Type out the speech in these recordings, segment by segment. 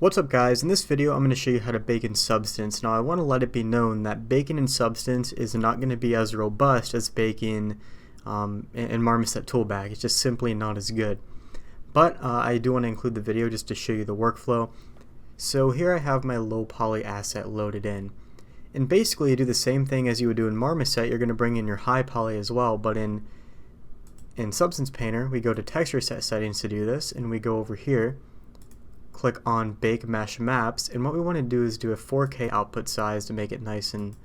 What's up guys, in this video I'm going to show you how to bake in Substance. Now I want to let it be known that baking in Substance is not going to be as robust as baking in Marmoset Toolbag. It's just simply not as good. But I do want to include the video just to show you the workflow. So here I have my low poly asset loaded in. And basically you do the same thing as you would do in Marmoset. You're going to bring in your high poly as well, but in Substance Painter we go to texture set settings to do this, and we go over here, click on Bake Mesh Maps, and what we want to do is do a 4K output size to make it nice and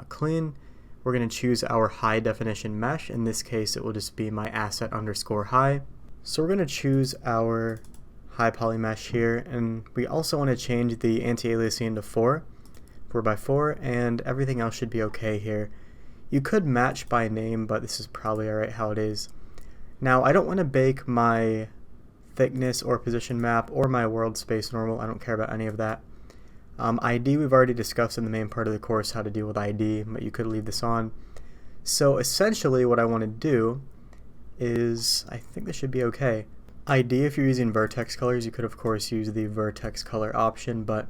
clean. We're going to choose our high definition mesh. In this case it will just be my asset underscore high. So we're going to choose our high poly mesh here, and we also want to change the anti-aliasing to 4x4, and everything else should be okay here. You could match by name, but this is probably alright how it is. Now I don't want to bake my thickness or position map or my world space normal. I don't care about any of that. ID we've already discussed in the main part of the course how to deal with ID, but you could leave this on. So essentially what I want to do is, I think this should be okay. ID, if you're using vertex colors, you could of course use the vertex color option, but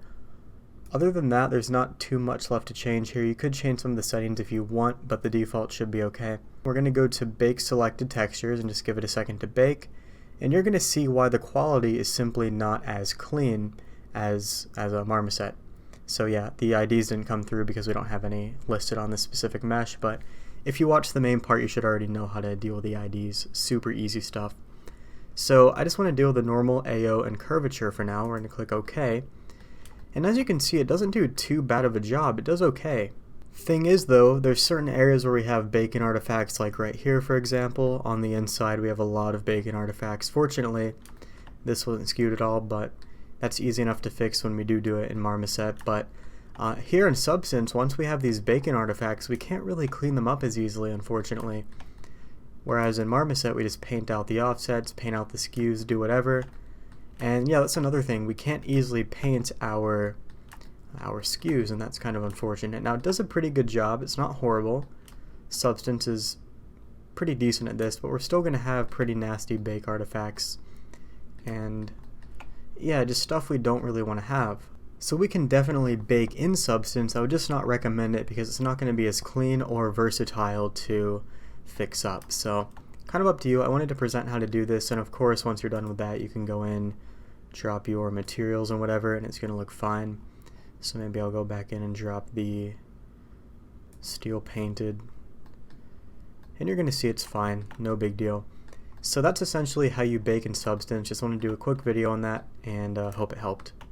other than that there's not too much left to change here. You could change some of the settings if you want, but the default should be okay. We're going to go to Bake Selected Textures and just give it a second to bake. And you're going to see why the quality is simply not as clean as a Marmoset. So yeah, the IDs didn't come through because we don't have any listed on this specific mesh, but if you watch the main part you should already know how to deal with the IDs. Super easy stuff. So I just want to deal with the normal AO and curvature for now. We're going to click OK. And as you can see, it doesn't do too bad of a job. It does okay. Thing is though, there's certain areas where we have bacon artifacts, like right here for example. On the inside we have a lot of bacon artifacts. Fortunately this wasn't skewed at all, but that's easy enough to fix when we do it in Marmoset. But here in Substance, once we have these bacon artifacts, we can't really clean them up as easily, unfortunately. Whereas in Marmoset we just paint out the offsets, paint out the skews, do whatever. And yeah, that's another thing, we can't easily paint our skews, and that's kind of unfortunate. Now it does a pretty good job, it's not horrible. Substance is pretty decent at this, but we're still going to have pretty nasty bake artifacts, and yeah, just stuff we don't really want to have. So we can definitely bake in Substance. I would just not recommend it because it's not going to be as clean or versatile to fix up. So kind of up to you. I wanted to present how to do this, and of course once you're done with that you can go in, drop your materials and whatever, and it's going to look fine. So maybe I'll go back in and drop the steel painted, and you're going to see it's fine, no big deal. So that's essentially how you bake in Substance. Just want to do a quick video on that, and hope it helped.